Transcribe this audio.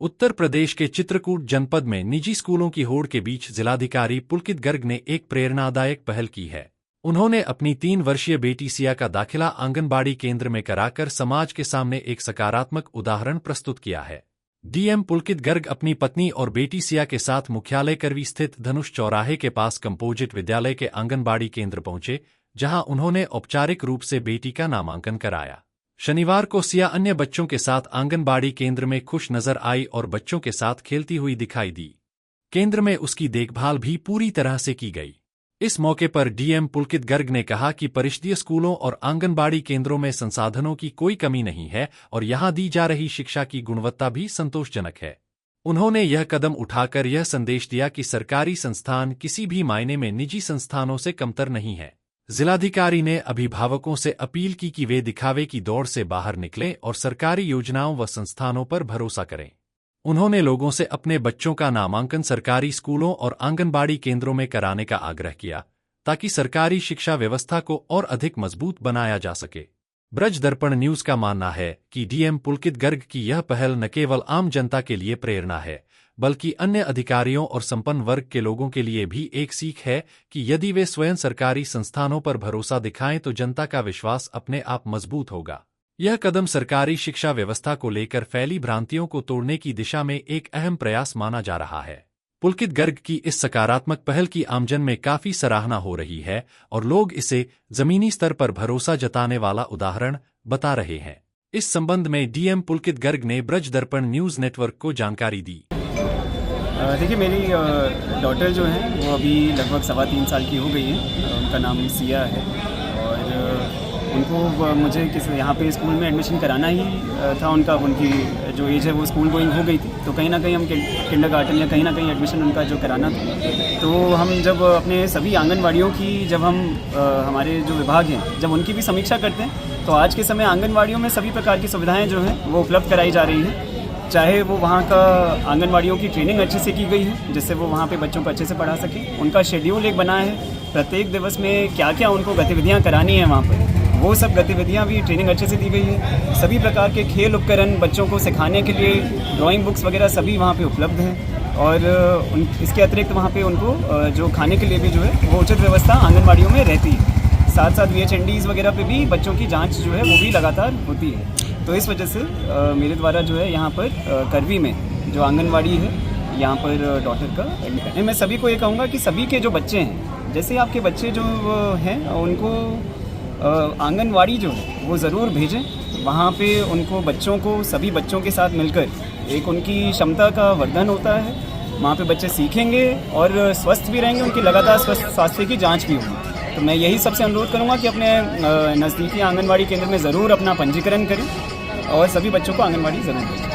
उत्तर प्रदेश के चित्रकूट जनपद में निजी स्कूलों की होड़ के बीच जिलाधिकारी पुलकित गर्ग ने एक प्रेरणादायक पहल की है। उन्होंने अपनी 3 वर्षीय बेटी सिया का दाखिला आंगनबाड़ी केंद्र में कराकर समाज के सामने एक सकारात्मक उदाहरण प्रस्तुत किया है। डीएम पुलकित गर्ग अपनी पत्नी और बेटी सिया के साथ मुख्यालय करवी स्थित धनुष चौराहे के पास कंपोजिट विद्यालय के आंगनबाड़ी केंद्र पहुंचे, जहां उन्होंने औपचारिक रूप से बेटी का नामांकन कराया। शनिवार को सिया अन्य बच्चों के साथ आंगनबाड़ी केंद्र में खुश नजर आई और बच्चों के साथ खेलती हुई दिखाई दी। केंद्र में उसकी देखभाल भी पूरी तरह से की गई। इस मौके पर डीएम पुलकित गर्ग ने कहा कि परिषदीय स्कूलों और आंगनबाड़ी केंद्रों में संसाधनों की कोई कमी नहीं है और यहां दी जा रही शिक्षा की गुणवत्ता भी संतोषजनक है। उन्होंने यह कदम उठाकर यह संदेश दिया कि सरकारी संस्थान किसी भी मायने में निजी संस्थानों से कमतर नहीं है। जिलाधिकारी ने अभिभावकों से अपील की कि वे दिखावे की दौड़ से बाहर निकलें और सरकारी योजनाओं व संस्थानों पर भरोसा करें। उन्होंने लोगों से अपने बच्चों का नामांकन सरकारी स्कूलों और आंगनबाड़ी केंद्रों में कराने का आग्रह किया, ताकि सरकारी शिक्षा व्यवस्था को और अधिक मजबूत बनाया जा सके। ब्रज दर्पण न्यूज का मानना है कि डीएम पुलकित गर्ग की यह पहल न केवल आम जनता के लिए प्रेरणा है, बल्कि अन्य अधिकारियों और संपन्न वर्ग के लोगों के लिए भी एक सीख है कि यदि वे स्वयं सरकारी संस्थानों पर भरोसा दिखाएं तो जनता का विश्वास अपने आप मजबूत होगा। यह कदम सरकारी शिक्षा व्यवस्था को लेकर फैली भ्रांतियों को तोड़ने की दिशा में एक अहम प्रयास माना जा रहा है। पुलकित गर्ग की इस सकारात्मक पहल की आमजन में काफी सराहना हो रही है और लोग इसे जमीनी स्तर पर भरोसा जताने वाला उदाहरण बता रहे हैं। इस संबंध में डीएम पुलकित गर्ग ने ब्रज दर्पण न्यूज नेटवर्क को जानकारी दी। देखिए, मेरी डॉटर जो है वो अभी लगभग 3.25 साल की हो गई है। उनका नाम सिया है और उनको मुझे यहाँ पे स्कूल में एडमिशन कराना ही था। उनकी जो एज है वो स्कूल गोइंग हो गई थी, तो कहीं ना कहीं हम किंडरगार्टन या कहीं ना कहीं एडमिशन उनका जो कराना था। तो हम जब अपने सभी आंगनवाड़ियों की जब हम हमारे जो विभाग हैं जब उनकी भी समीक्षा करते हैं, तो आज के समय आंगनवाड़ियों में सभी प्रकार की सुविधाएँ जो हैं वो उपलब्ध कराई जा रही हैं। चाहे वो वहाँ का आंगनवाड़ियों की ट्रेनिंग अच्छे से की गई है, जिससे वो वहाँ पे बच्चों को अच्छे से पढ़ा सकें। उनका शेड्यूल एक बना है, प्रत्येक दिवस में क्या क्या उनको गतिविधियाँ करानी है वहाँ पर, वो सब गतिविधियाँ भी ट्रेनिंग अच्छे से दी गई है। सभी प्रकार के खेल उपकरण बच्चों को सिखाने के लिए, ड्राइंग बुक्स वगैरह सभी वहाँ पे उपलब्ध हैं। और इसके अतिरिक्त वहाँ पे उनको जो खाने के लिए भी जो है वो उचित व्यवस्था आंगनवाड़ियों में रहती है। साथ साथ VHNDs वगैरह पे भी बच्चों की जाँच जो है वो भी लगातार होती है। तो इस वजह से मेरे द्वारा जो है यहाँ पर करवी में जो आंगनवाड़ी है यहाँ पर डॉटर का मैं सभी को ये कहूँगा कि सभी के जो बच्चे हैं, जैसे आपके बच्चे जो हैं उनको आंगनवाड़ी जो है वो ज़रूर भेजें। वहाँ पे उनको बच्चों को सभी बच्चों के साथ मिलकर एक उनकी क्षमता का वर्धन होता है। वहाँ पे बच्चे सीखेंगे और स्वस्थ भी रहेंगे, उनकी लगातार स्वास्थ्य की जाँच भी होगी। तो मैं यही सबसे अनुरोध करूँगा कि अपने नज़दीकी आंगनवाड़ी केंद्र में ज़रूर अपना पंजीकरण करें और सभी बच्चों को आंगनवाड़ी ज़रूर दें।